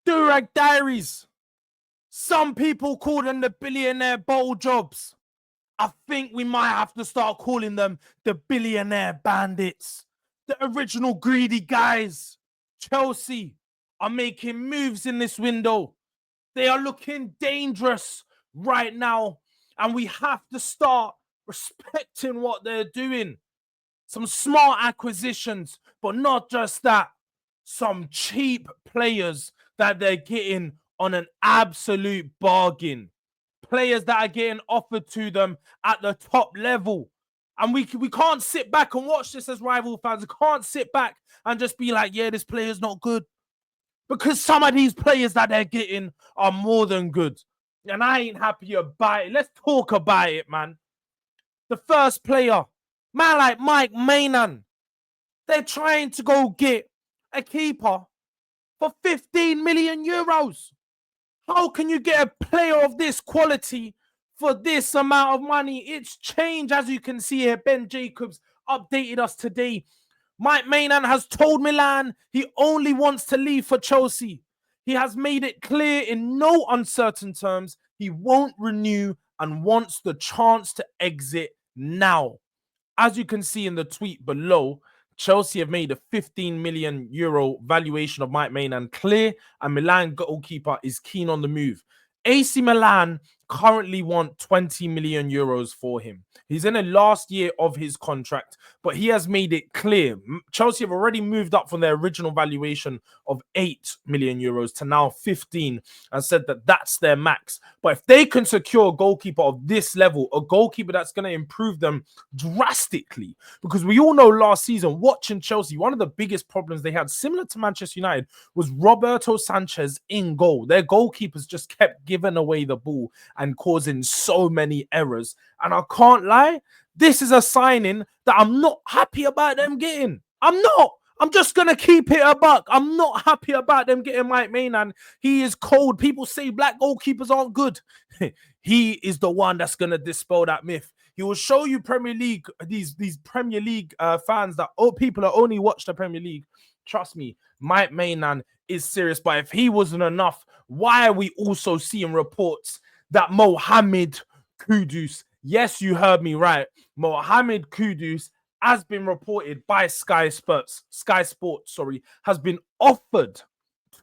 Durag Diaries. Some people call them the billionaire bowl jobs. I think we might have to start calling them the billionaire bandits. The original greedy guys. Chelsea are making moves in this window. They are looking dangerous right now. And we have to start respecting what they're doing. Some smart acquisitions, but not just that. Some cheap players that they're getting on an absolute bargain. Players that are getting offered to them at the top level. And we can't sit back and watch this as rival fans. We can't sit back and just be like, yeah, this player's not good. Because some of these players that they're getting are more than good. And I ain't happy about it. Let's talk about it, man. The first player, man like Mike Maignan. They're trying to go get a keeper for 15 million euros. How can you get a player of this quality for this amount of money? It's changed, as you can see here. Ben Jacobs updated us today. Mike Maignan has told Milan he only wants to leave for Chelsea. He has made it clear in no uncertain terms he won't renew and wants the chance to exit now. As you can see in the tweet below, Chelsea have made a 15 million euro valuation of Mike Maignan clear, and Milan goalkeeper is keen on the move. AC Milan currently want 20 million euros for him. He's in the last year of his contract, but he has made it clear. Chelsea have already moved up from their original valuation of 8 million euros to now 15 and said that that's their max. But if they can secure a goalkeeper of this level, a goalkeeper that's going to improve them drastically, because we all know last season, watching Chelsea, one of the biggest problems they had, similar to Manchester United, was Roberto Sanchez in goal. Their goalkeepers just kept giving away the ball and causing so many errors. And I can't lie, this is a signing that I'm not happy about them getting. I'm not. I'm just going to keep it a buck. I'm not happy about them getting Mike Maignan. He is cold. People say black goalkeepers aren't good. He is the one that's going to dispel that myth. He will show you Premier League, these Premier League fans that people that only watch the Premier League. Trust me, Mike Maignan is serious. But if he wasn't enough, why are we also seeing reports that Mohammed Kudus, yes, you heard me right, Mohammed Kudus has been reported by Sky Sports, has been offered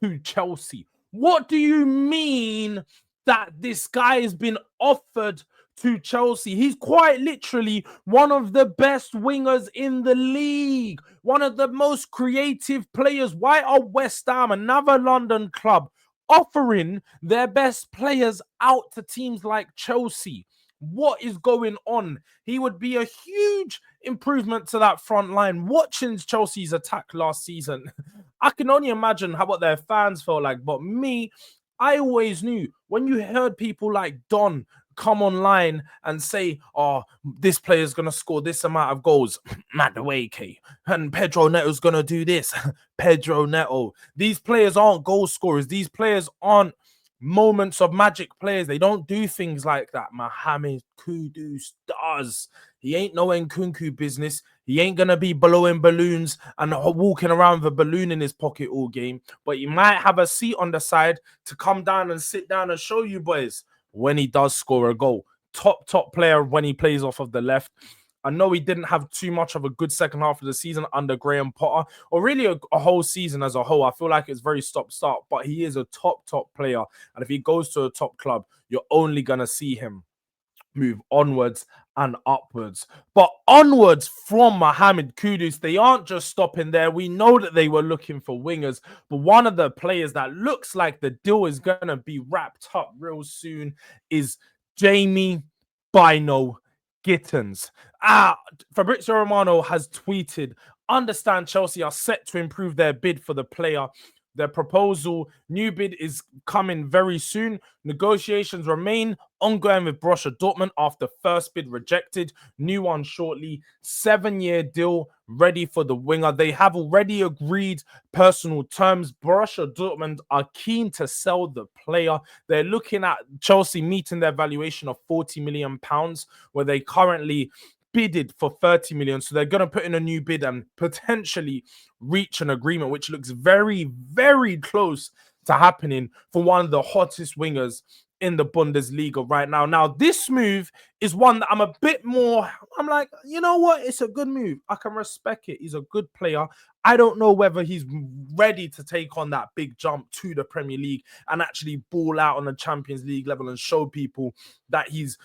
to Chelsea. What do you mean that this guy has been offered to Chelsea? He's quite literally one of the best wingers in the league, one of the most creative players. Why are West Ham, another London club, offering their best players out to teams like Chelsea? What is going on? He would be a huge improvement to that front line. Watching Chelsea's attack last season, I can only imagine what their fans felt like. But me, I always knew when you heard people like Don come online and say, oh, this player is going to score this amount of goals, Matt Dewake, and Pedro Neto's going to do this, Pedro Neto. These players aren't goal scorers. These players aren't moments of magic players. They don't do things like that. Mohammed Kudus does. He ain't no Nkunku business. He ain't gonna be blowing balloons and walking around with a balloon in his pocket all game. But he might have a seat on the side to come down and sit down and show you boys when he does score a goal. Top player when he plays off of the left. I know he didn't have too much of a good second half of the season under Graham Potter, or really a whole season as a whole. I feel like it's very stop-start, but he is a top player. And if he goes to a top club, you're only going to see him move onwards and upwards. But onwards from Mohammed Kudus, they aren't just stopping there. We know that they were looking for wingers, but one of the players that looks like the deal is going to be wrapped up real soon is Jamie Bino Gittins. Fabrizio Romano has tweeted, understand Chelsea are set to improve their bid for the player. Their new bid is coming very soon. Negotiations remain ongoing with Borussia Dortmund after first bid rejected. New one shortly. 7-year deal ready for the winger. They have already agreed personal terms. Borussia Dortmund are keen to sell the player. They're looking at Chelsea meeting their valuation of £40 million, where they currently bidded for 30 million. So they're going to put in a new bid and potentially reach an agreement, which looks very, very close to happening for one of the hottest wingers in the Bundesliga right now. Now, this move is one that I'm a bit more, I'm like, you know what? It's a good move. I can respect it. He's a good player. I don't know whether he's ready to take on that big jump to the Premier League and actually ball out on the Champions League level and show people that he's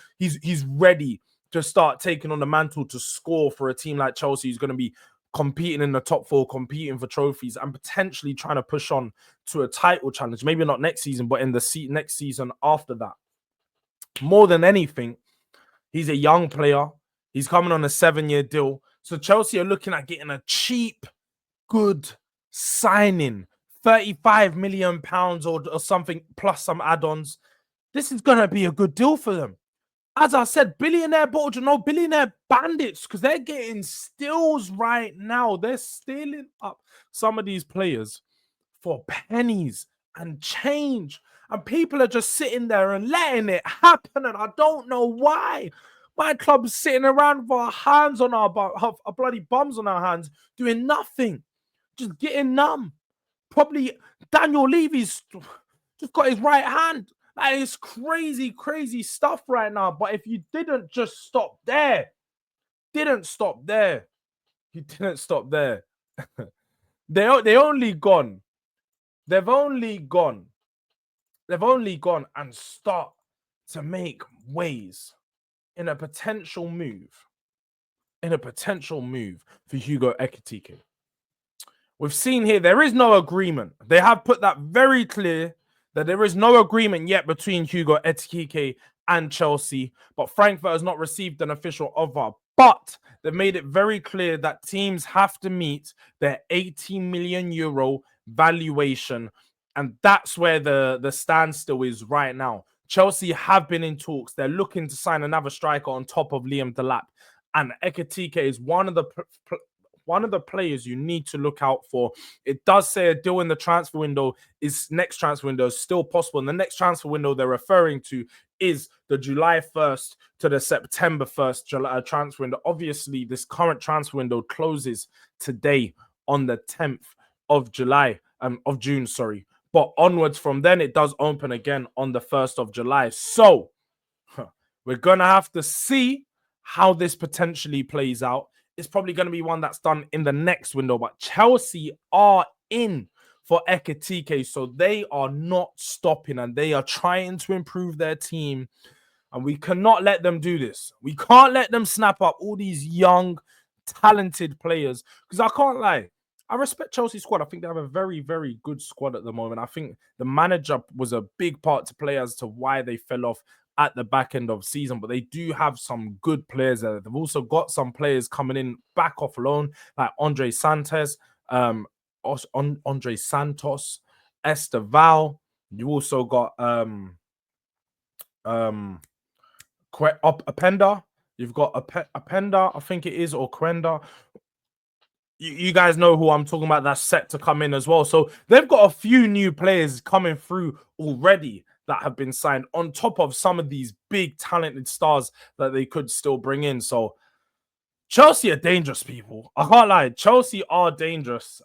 ready to start taking on the mantle to score for a team like Chelsea, who's going to be competing in the top four, competing for trophies, and potentially trying to push on to a title challenge. Maybe not next season, but in the next season after that. More than anything, he's a young player. He's coming on a 7-year deal. So Chelsea are looking at getting a cheap, good signing, £35 million or something, plus some add-ons. This is going to be a good deal for them. As I said, billionaire bandits, because they're getting steals right now. They're stealing up some of these players for pennies and change. And people are just sitting there and letting it happen. And I don't know why. My club's sitting around with our hands on our bloody bums on our hands, doing nothing, just getting numb. Probably Daniel Levy's just got his right hand. That is crazy, crazy stuff right now. But if you didn't just stop there, they've only gone and start to make ways in a potential move for Hugo Ekitike. We've seen here there is no agreement. They have put that very clear that there is no agreement yet between Hugo Ekitike and Chelsea, but Frankfurt has not received an official offer. But they've made it very clear that teams have to meet their 80 million euro valuation, and that's where the standstill is right now. Chelsea have been in talks. They're looking to sign another striker on top of Liam Delap, and Ekitike is one of the players you need to look out for. It does say a deal in the transfer window next transfer window is still possible. And the next transfer window they're referring to is the July 1st to the September 1st transfer window. Obviously, this current transfer window closes today on the 10th of June, sorry. But onwards from then, it does open again on the 1st of July. So we're going to have to see how this potentially plays out. It's probably going to be one that's done in the next window, but Chelsea are in for Ekitike, so they are not stopping and they are trying to improve their team, and we cannot let them do this. We can't let them snap up all these young, talented players, because I can't lie, I respect Chelsea's squad. I think they have a very, very good squad at the moment. I think the manager was a big part to play as to why they fell off at the back end of season, but they do have some good players there. They've also got some players coming in back off loan, like Andre Santos, Esteval. You also got Openda. You've got Openda, I think it is, or Quenda. You guys know who I'm talking about. That's set to come in as well. So they've got a few new players coming through already that have been signed on top of some of these big talented stars that they could still bring in. So Chelsea are dangerous, people. I can't lie. Chelsea are dangerous.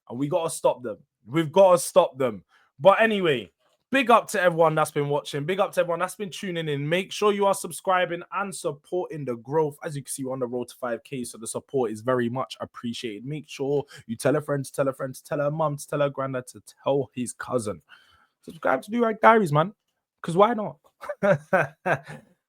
And we got to stop them. We've got to stop them. But anyway, big up to everyone that's been watching. Big up to everyone that's been tuning in. Make sure you are subscribing and supporting the growth. As you can see, we're on the road to 5K, so the support is very much appreciated. Make sure you tell a friend, tell her mum, tell her granddad, to tell his cousin. Subscribe to Durag Diaries, man, because why not?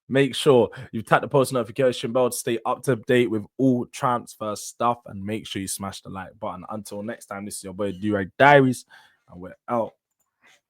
Make sure you tap the post notification bell to stay up to date with all transfer stuff, and make sure you smash the like button. Until next time, this is your boy Durag Diaries, and we're out.